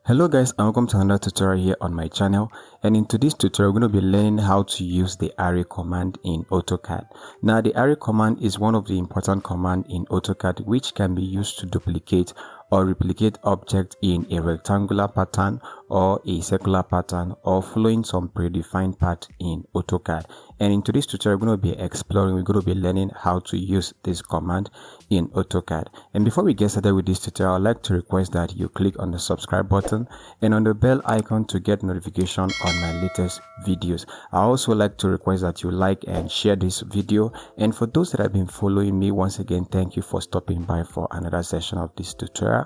Hello guys, and welcome to another tutorial here on my channel. And in today's tutorial, we're going to be learning how to use the array command in AutoCAD. Now, the array command is one of the important commands in AutoCAD which can be used to duplicate or replicate objects in a rectangular pattern or a circular pattern or following some predefined path in AutoCAD. And in today's tutorial, we're going to be exploring, we're going to be learning how to use this command in AutoCAD. And before we get started with this tutorial, I'd like to request that you click on the subscribe button and on the bell icon to get notification on my latest videos. I also like to request that you like and share this video. And for those that have been following me, once again, thank you for stopping by for another session of this tutorial.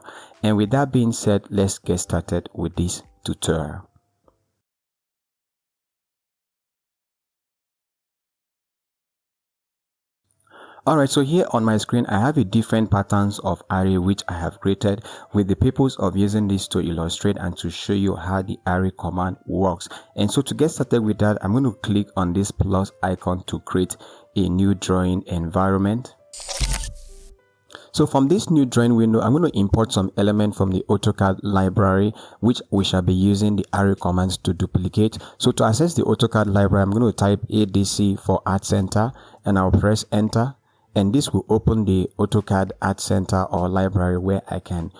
And with that being said, let's get started with this tutorial. Alright, so here on my screen I have a different patterns of array which I have created with the purpose of using this to illustrate and to show you how the array command works. And so to get started with that, I'm going to click on this plus icon to create a new drawing environment. So from this new drawing window, I'm going to import some element from the AutoCAD library, which we shall be using the array commands to duplicate. So to access the AutoCAD library, I'm going to type ADC for Art Center and I'll press enter. And this will open the AutoCAD Art Center or library where I can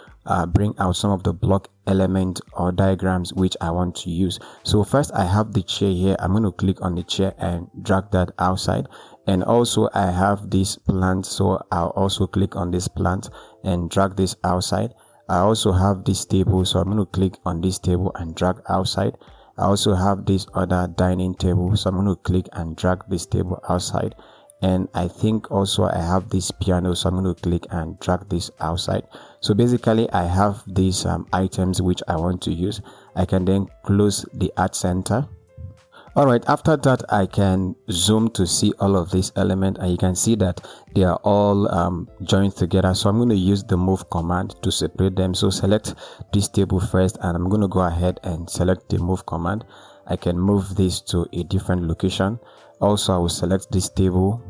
bring out some of the block element or diagrams which I want to use. So first I have the chair here. I'm going to click on the chair and drag that outside. And also I have this plant, so I'll also click on this plant and drag this outside. I also have this table, so I'm going to click on this table and drag outside. I also have this other dining table, so I'm going to click and drag this table outside. And I think also I have this piano, so I'm going to click and drag this outside. So basically I have these items which I want to use. I can then close the art center. Alright, after that I can zoom to see all of these elements, and you can see that they are all joined together. So I'm going to use the move command to separate them. So select this table first, and I'm going to go ahead and select the move command. I can move this to a different location. Also I will select this table,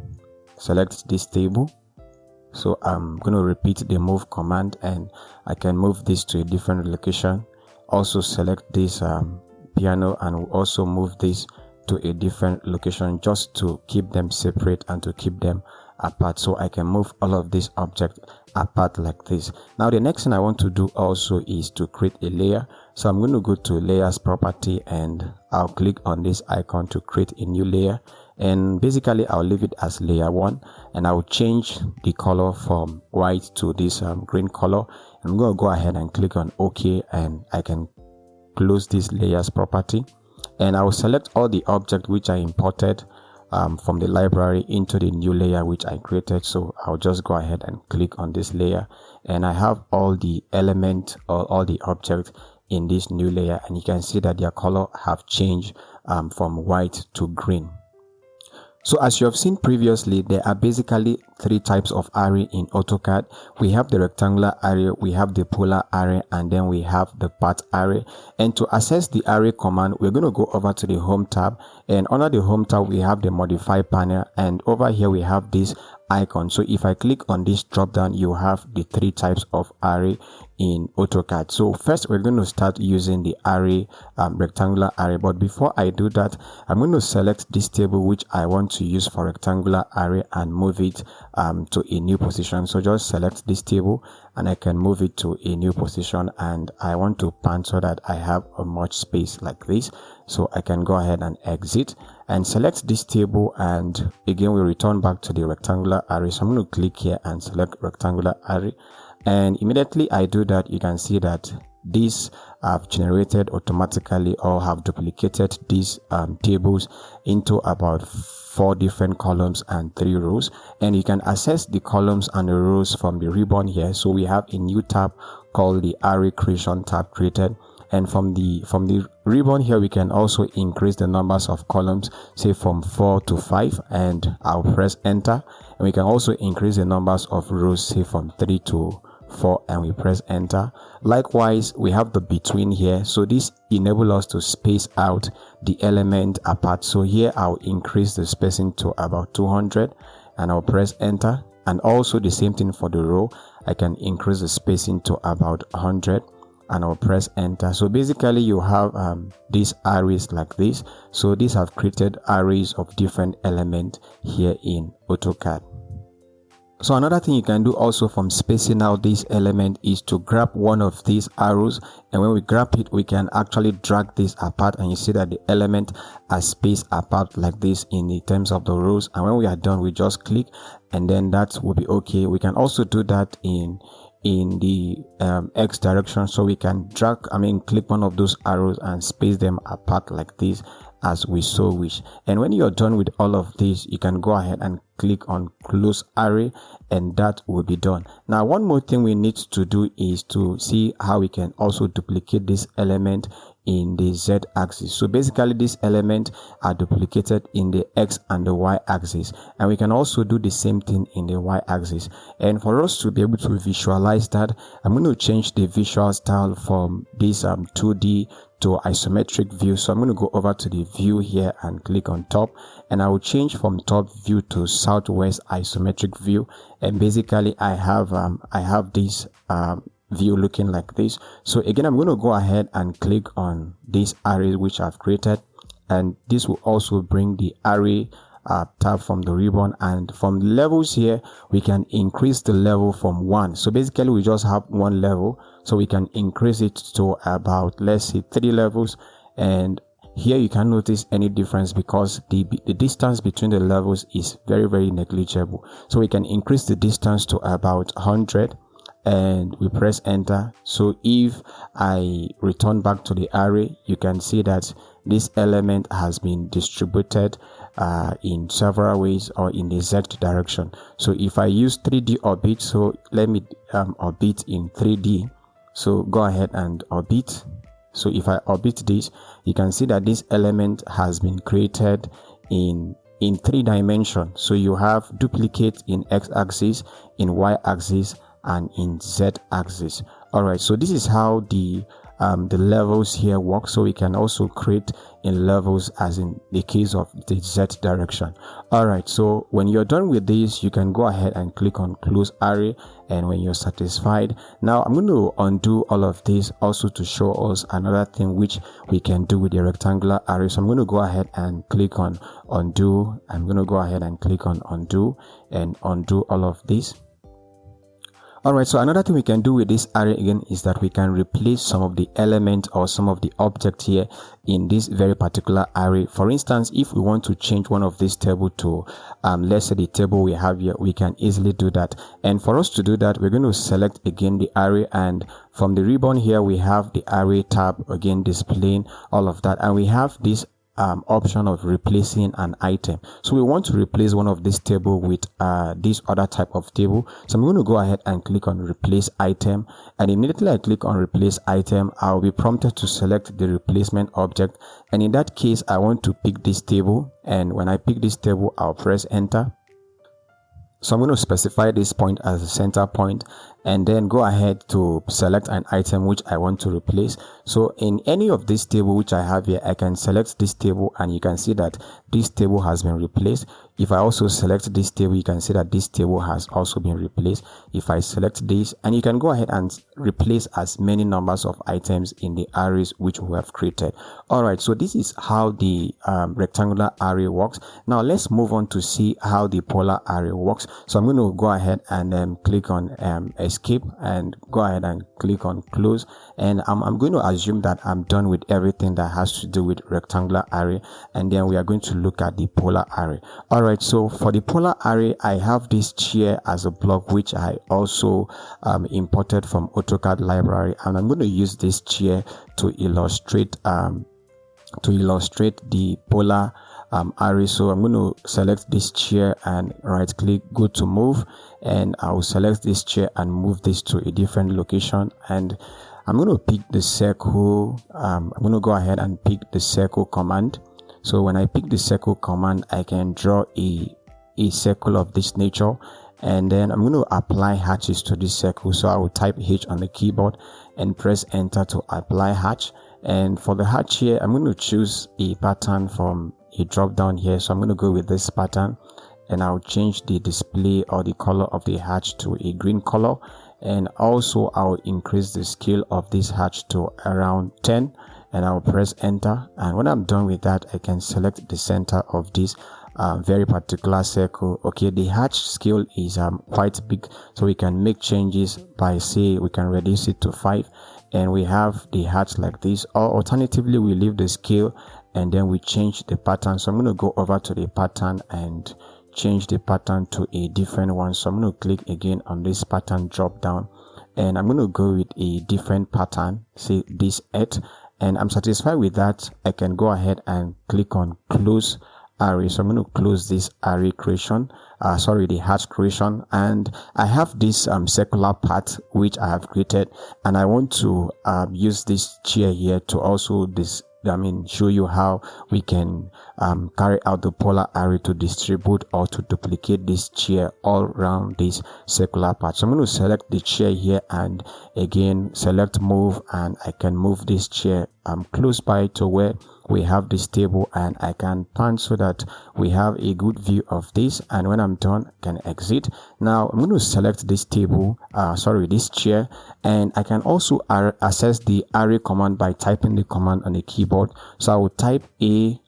so I'm going to repeat the move command and I can move this to a different location. Also select this piano and we'll also move this to a different location just to keep them separate and to keep them apart, so I can move all of these objects apart like this. Now the next thing I want to do also is to create a layer. So I'm going to go to layers property and I'll click on this icon to create a new layer, and basically I'll leave it as layer 1 and I'll change the color from white to this green color. I'm going to go ahead and click on OK, and I can close this layers property, and I will select all the objects which I imported from the library into the new layer which I created. So I'll just go ahead and click on this layer, and I have all the elements or all the objects in this new layer, and you can see that their color have changed from white to green. So as you have seen previously, there are basically 3 types of array in AutoCAD. We have the rectangular array, we have the polar array, and then we have the path array. And to access the array command, we're going to go over to the home tab, and under the home tab we have the modify panel, and over here we have this icon. So if I click on this drop down, you have the 3 types of array in AutoCAD. So first we're going to start using the array rectangular array, but before I do that, I'm going to select this table which I want to use for rectangular array and move it to a new position. So just select this table and I can move it to a new position, and I want to pan so that I have a much space like this. So I can go ahead and exit and select this table, and again we return back to the rectangular array. So I'm going to click here and select rectangular array, and immediately I do that, you can see that these have generated automatically or have duplicated these tables into about 4 different columns and 3 rows, and you can access the columns and the rows from the ribbon here. So we have a new tab called the array creation tab created, and from the ribbon here we can also increase the numbers of columns, say from 4 to 5, and I'll press enter. And we can also increase the numbers of rows, say from 3 to 4, and we press enter. Likewise, we have the between here, so this enables us to space out the element apart. So here I'll increase the spacing to about 200 and I'll press enter. And also the same thing for the row, I can increase the spacing to about 100. and I'll press enter. So basically you have these arrays like this. So these have created arrays of different elements here in AutoCAD. So another thing you can do also from spacing out this element is to grab one of these arrows, and when we grab it, we can actually drag this apart, and you see that the element are spaced apart like this in the terms of the rows. And when we are done, we just click, and then that will be okay. We can also do that in the X direction, so we can click one of those arrows and space them apart like this as we so wish. And when you're done with all of this, you can go ahead and click on close array, and that will be done. Now one more thing we need to do is to see how we can also duplicate this element in the Z axis. So basically these elements are duplicated in the X and the Y axis, and we can also do the same thing in the Y axis. And for us to be able to visualize that, I'm going to change the visual style from this 2D to isometric view. So I'm going to go over to the view here and click on top, and I will change from top view to southwest isometric view. And basically I have this view looking like this. So again, I'm going to go ahead and click on this array which I've created, and this will also bring the array tab from the ribbon. And from levels here, we can increase the level from 1. So basically we just have 1 level, so we can increase it to about, let's say, 3 levels. And here you can notice any difference because the distance between the levels is very negligible. So we can increase the distance to about 100, and we press enter. So if I return back to the array, you can see that this element has been distributed in several ways, or in the Z direction. So if I use 3D orbit, so let me orbit in 3D. So go ahead and orbit. So if I orbit this, you can see that this element has been created in 3 dimensions. So you have duplicate in X axis, in Y axis, and in Z axis. All right, so this is how the levels here work. So we can also create in levels as in the case of the Z direction. All right, so when you're done with this, you can go ahead and click on close array. And when you're satisfied, now I'm going to undo all of this also to show us another thing which we can do with the rectangular array. So I'm going to go ahead and click on undo. I'm going to go ahead and click on undo and undo all of this. Alright, so another thing we can do with this array again is that we can replace some of the elements or some of the objects here in this very particular array. For instance, if we want to change one of these table to let's say the table we have here, we can easily do that. And for us to do that, we're going to select again the array, and from the ribbon here we have the array tab, again displaying all of that, and we have this option of replacing an item. So we want to replace one of this table with this other type of table. So I'm going to go ahead and click on replace item, and immediately I click on replace item, I'll be prompted to select the replacement object, and in that case I want to pick this table, and when I pick this table I'll press enter. So I'm going to specify this point as a center point, and then go ahead to select an item which I want to replace. So in any of this table which I have here, I can select this table, and you can see that this table has been replaced. If I also select this table, you can see that this table has also been replaced. If I select this, and you can go ahead and replace as many numbers of items in the arrays which we have created. Alright, so this is how the rectangular array works. Now let's move on to see how the polar array works. So I'm going to go ahead and click on escape, and go ahead and click on close, and I'm going to assume that I'm done with everything that has to do with rectangular array, and then we are going to look at the polar array. Alright, so for the polar array, I have this chair as a block which I also imported from AutoCAD library, and I'm going to use this chair to illustrate the polar array. So I'm going to select this chair and right click, go to move, and I will select this chair and move this to a different location, and I'm going to pick the circle. I'm going to go ahead and pick the circle command. So when I pick the circle command, I can draw a circle of this nature, and then I'm going to apply hatches to this circle. So I will type H on the keyboard and press enter to apply hatch. And for the hatch here, I'm going to choose a pattern from a drop down here. So I'm going to go with this pattern, and I'll change the display or the color of the hatch to a green color, and also I'll increase the scale of this hatch to around 10, and I'll press enter. And when I'm done with that, I can select the center of this very particular circle. Okay, the hatch scale is quite big, so we can make changes by, say, we can reduce it to 5, and we have the hatch like this, or alternatively we leave the scale and then we change the pattern. So I'm going to go over to the pattern and change the pattern to a different one. So I'm going to click again on this pattern drop down, and I'm going to go with a different pattern, say this 8, and I'm satisfied with that. I can go ahead and click on close array. So I'm going to close this array creation, the hatch creation, and I have this circular part which I have created, and I want to use this chair here to also show you how we can carry out the polar array to distribute or to duplicate this chair all around this circular part. So I'm going to select the chair here and again select move, and I can move this chair close by to where we have this table, and I can pan so that we have a good view of this. And when I'm done, I can exit. Now I'm going to select this table, this chair, and I can also access the array command by typing the command on the keyboard. So I will type a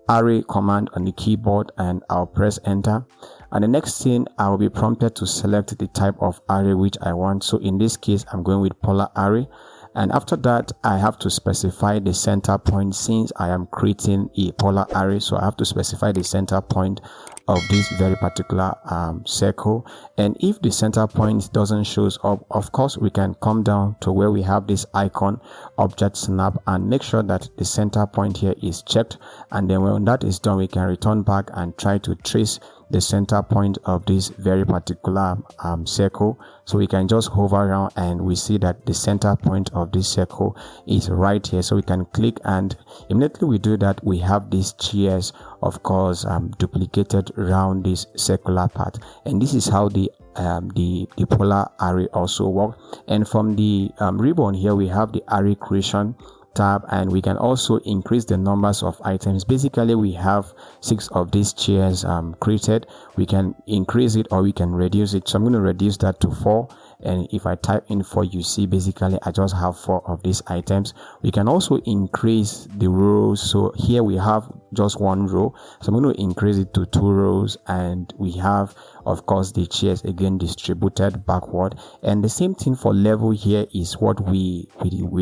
array command on the keyboard and I'll press enter. And the next thing, I will be prompted to select the type of array which I want. So in this case, I'm going with polar array. And after that, I have to specify the center point since I am creating a polar array. So I have to specify the center point of this very particular circle. And if the center point doesn't show up, of course, we can come down to where we have this icon, object snap, and make sure that the center point here is checked. And then when that is done, we can return back and try to trace the center point of this very particular circle. So we can just hover around and we see that the center point of this circle is right here. So we can click, and immediately we do that, we have these chairs, of course, duplicated around this circular part. And this is how the polar array also work. And from the ribbon here, we have the array creation tab, and we can also increase the numbers of items. Basically, we have 6 of these chairs created. We can increase it or we can reduce it. So I'm going to reduce that to 4, and if I type in 4, you see basically I just have 4 of these items. We can also increase the rows. So here we have just 1 row, so I'm going to increase it to 2 rows, and we have, of course, the chairs again distributed backward. And the same thing for level here is what we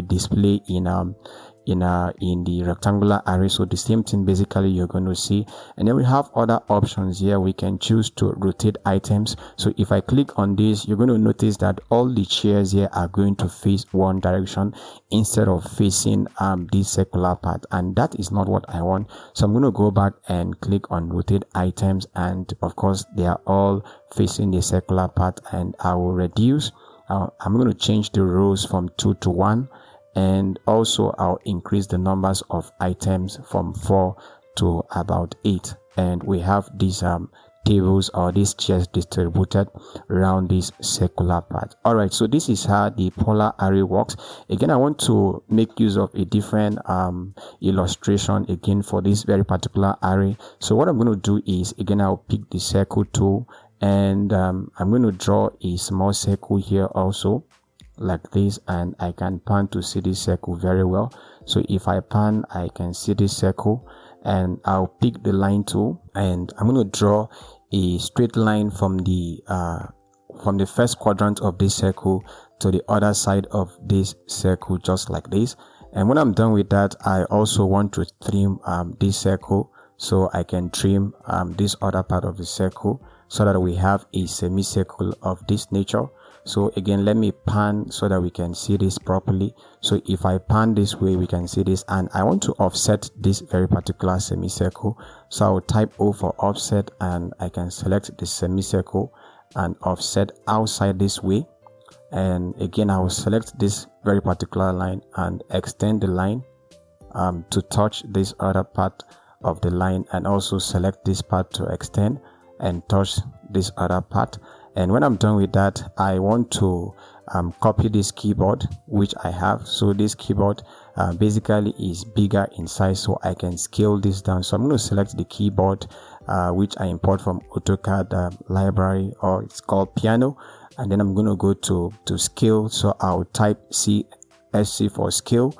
display in the rectangular array. So the same thing basically you're going to see. And then we have other options here. We can choose to rotate items. So if I click on this, you're going to notice that all the chairs here are going to face one direction instead of facing this circular part, and that is not what I want. So I'm going to go back and click on rotate items, and of course they are all facing the circular part, and I will reduce. I'm going to change the rows from 2 to 1, and also I'll increase the numbers of items from 4 to about 8, and we have these tables or these chairs distributed around this circular part. All right, so this is how the polar array works. Again, I want to make use of a different illustration again for this very particular array. So what I'm going to do is, again, I'll pick the circle tool, and I'm going to draw a small circle here also like this, and I can pan to see this circle very well. So if I pan, I can see this circle, and I'll pick the line tool, and I'm going to draw a straight line from the first quadrant of this circle to the other side of this circle, just like this. And when I'm done with that, I also want to trim this circle, so I can trim this other part of the circle so that we have a semicircle of this nature. So again, let me pan so that we can see this properly. So if I pan this way, we can see this, and I want to offset this very particular semicircle. So I will type O for offset, and I can select the semicircle and offset outside this way. And again, I will select this very particular line and extend the line to touch this other part of the line, and also select this part to extend and touch this other part. And when I'm done with that, I want to copy this keyboard which I have. So this keyboard basically is bigger in size, so I can scale this down. So I'm going to select the keyboard which I import from AutoCAD library, or it's called piano. And then I'm going to go to scale. So I'll type CSC for scale,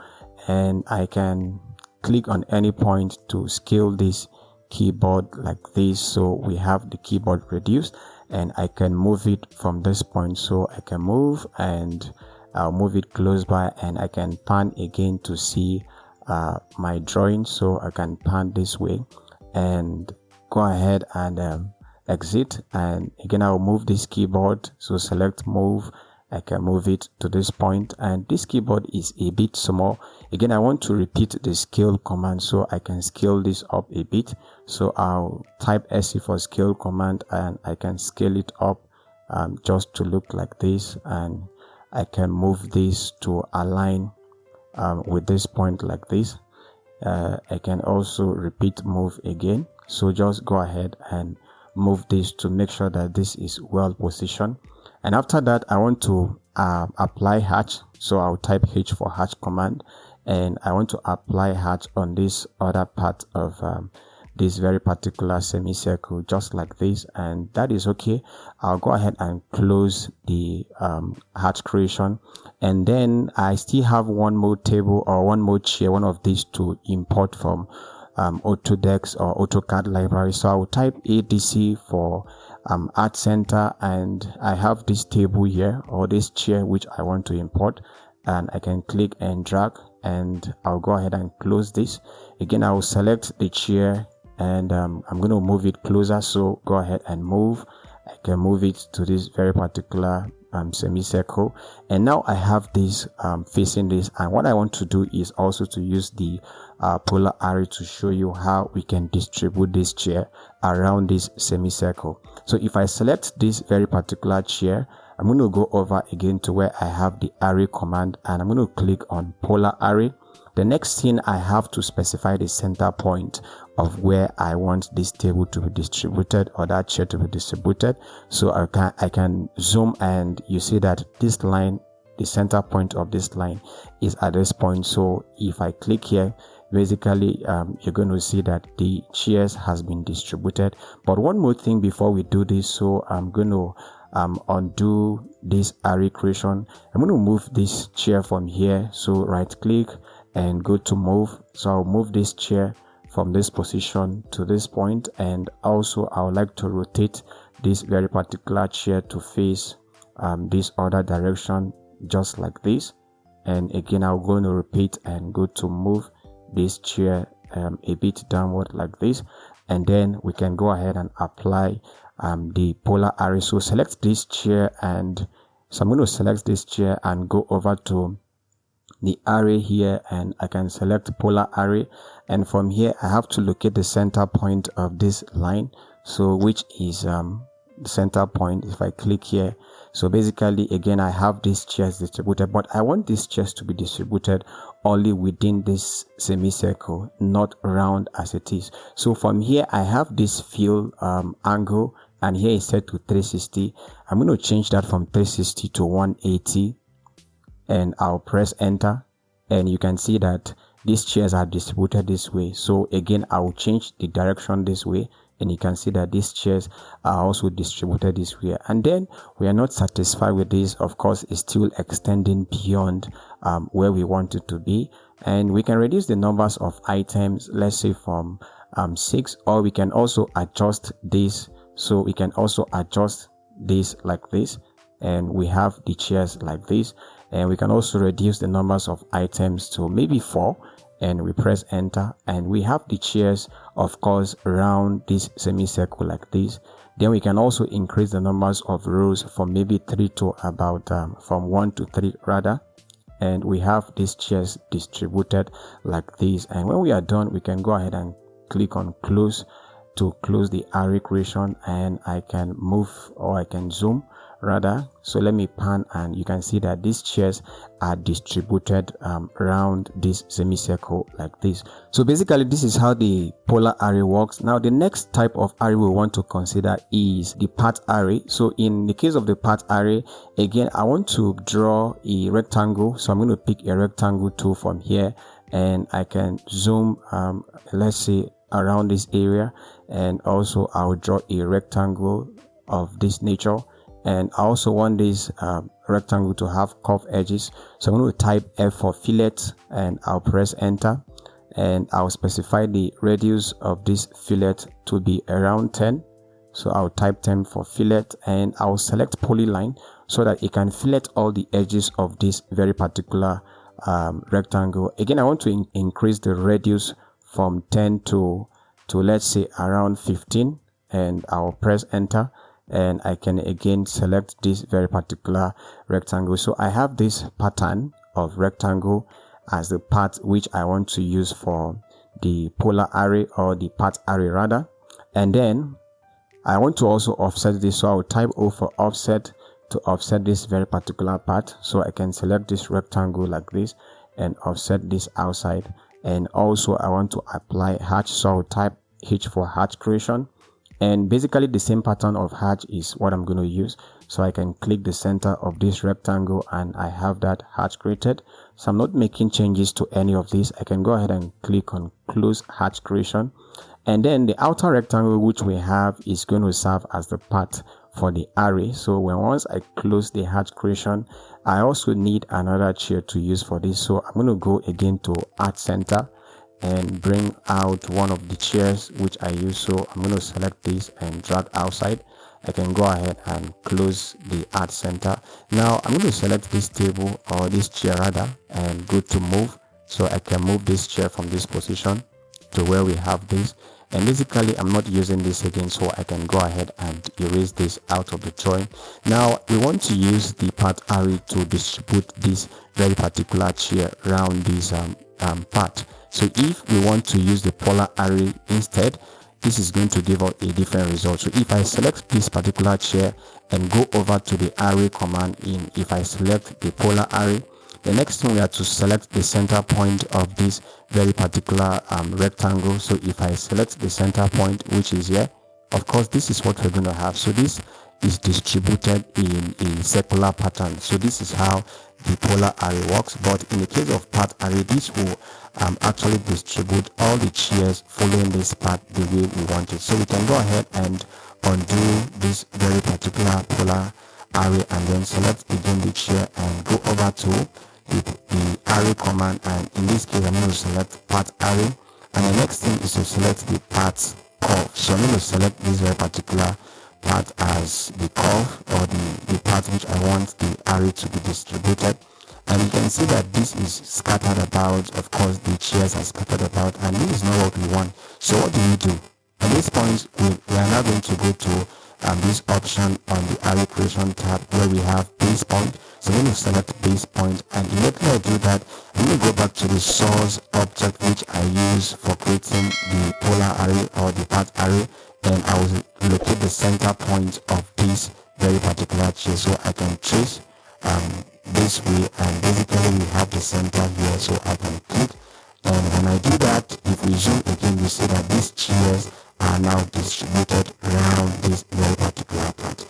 and I can click on any point to scale this keyboard like this. So we have the keyboard reduced, and I can move it from this point. So I can move, and I'll move it close by, and I can pan again to see my drawing. So I can pan this way and go ahead and exit, and again I'll move this keyboard. So select move, I can move it to this point, and this keyboard is a bit small. Again, I want to repeat the scale command, so I can scale this up a bit. So I'll type SC for scale command, and I can scale it up just to look like this, and I can move this to align with this point like this. I can also repeat move again. So just go ahead and move this to make sure that this is well positioned. And after that, I want to apply hatch. So I'll type H for hatch command, and I want to apply hatch on this other part of this very particular semicircle, just like this, and that is okay. I'll go ahead and close the hatch creation, and then I still have one more table or one more chair, one of these to import from Autodesk or AutoCAD library. So I'll type ADC for Art Center, and I have this table here, or this chair, which I want to import, and I can click and drag, and I'll go ahead and close this. Again, I will select the chair, and I'm going to move it closer. So go ahead and move. I can move it to this very particular semicircle, and now I have this facing this. And what I want to do is also to use the polar array to show you how we can distribute this chair around this semicircle. So if I select this very particular chair, I'm going to go over again to where I have the array command, and I'm going to click on polar array. The next thing, I have to specify the center point of where I want this table to be distributed, or that chair to be distributed. So I can zoom, and you see that this line, the center point of this line is at this point. So if I click here, basically you're going to see that the chairs has been distributed. But one more thing before we do this, so I'm going to undo this array creation. I'm going to move this chair from here. So right click and go to move. So I'll move this chair from this position to this point, and also I would like to rotate this very particular chair to face this other direction, just like this. And again, I'm going to repeat and go to move this chair a bit downward like this, and then we can go ahead and apply the polar array. So select this chair, and so I'm going to select this chair and go over to the array here, and I can select polar array, and from here I have to locate the center point of this line, so which is the center point. If I click here, so basically again I have these chairs distributed, but I want these chairs to be distributed only within this semicircle, not round as it is. So from here I have this fill angle, and here is set to 360. I'm going to change that from 360 to 180, and I'll press enter, and you can see that these chairs are distributed this way. So again, I will change the direction this way, and you can see that these chairs are also distributed this way. And then we are not satisfied with this. Of course, it's still extending beyond where we want it to be, and we can reduce the numbers of items, let's say from 6, or we can also adjust this. So we can also adjust this like this, and we have the chairs like this. And we can also reduce the numbers of items to maybe 4, and we press enter, and we have the chairs, of course, around this semicircle like this. Then we can also increase the numbers of rows from maybe 3 to about from 1 to 3 rather, and we have these chairs distributed like this. And when we are done, we can go ahead and click on close to close the array creation, and I can move, or I can zoom rather. So let me pan, and you can see that these chairs are distributed around this semicircle like this. So basically this is how the polar array works. Now the next type of array we want to consider is the path array. So in the case of the path array, again I want to draw a rectangle, so I'm going to pick a rectangle tool from here, and I can zoom let's say around this area, and also I'll draw a rectangle of this nature, and I also want this rectangle to have curved edges. So I'm going to type F for fillet, and I'll press enter, and I'll specify the radius of this fillet to be around 10. So I'll type 10 for fillet, and I'll select polyline so that it can fillet all the edges of this very particular rectangle. Again, I want to increase the radius from 10 to let's say around 15, and I'll press enter, and I can again select this very particular rectangle. So I have this pattern of rectangle as the part which I want to use for the polar array, or the path array rather. And then I want to also offset this, so I'll type O for offset to offset this very particular part. So I can select this rectangle like this and offset this outside. And also I want to apply hatch, so I'll type H for hatch creation. And basically the same pattern of hatch is what I'm going to use. So I can click the center of this rectangle, and I have that hatch created. So I'm not making changes to any of this. I can go ahead and click on close hatch creation. And then the outer rectangle which we have is going to serve as the path for the array. So once I close the hatch creation, I also need another chair to use for this. So I'm going to go again to add center and bring out one of the chairs which I use. So I'm going to select this and drag outside. I can go ahead and close the add center. Now I'm going to select this table, or this chair rather, and go to move. So I can move this chair from this position to where we have this. And basically I'm not using this again, so I can go ahead and erase this out of the drawing. Now we want to use the path array to distribute this very particular chair around this part. So if we want to use the polar array instead, this is going to give us a different result. So if I select this particular chair and go over to the array command if I select the polar array, the next thing we have to select the center point of this very particular rectangle. So if I select the center point, which is here, of course this is what we're going to have. So this is distributed in a circular pattern. So this is how the polar array works. But in the case of path array, this will actually distribute all the chairs following this path the way we want it. So we can go ahead and undo this very particular polar array, and then select again the chair and go over to the array command, and in this case I'm going to select path array, and the next thing is to select the path curve. So I'm going to select this very particular path as the curve, or the path which I want the array to be distributed. And you can see that this is scattered about. Of course the chairs are scattered about, and this is not what we want. So what do we do? At this point we are now going to go to this option on the array creation tab where we have base point. So I'm going to select base point, and immediately I do that, I'm going to go back to the source object which I use for creating the polar array or the path array, and I will locate the center point of this very particular chair. So I can trace this way, and basically we have the center here. So I can click, and when I do that, if we zoom again, you see that these chairs are now distributed around this very particular part.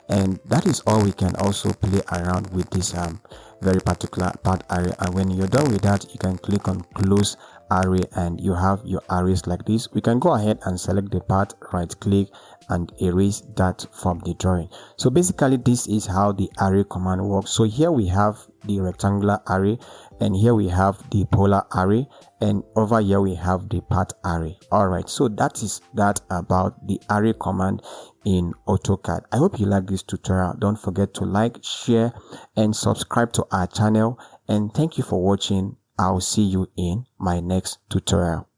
And that is all we can also play around with this very particular path array. And when you're done with that, you can click on close array and you have your arrays like this, we can go ahead and select the part, right click and erase that from the drawing. So basically this is how the array command works. So here we have the rectangular array, and here we have the polar array, and over here we have the part array. All right, so that is that about the array command in AutoCAD. I hope you like this tutorial. Don't forget to like, share and subscribe to our channel, and thank you for watching. I'll see you in my next tutorial.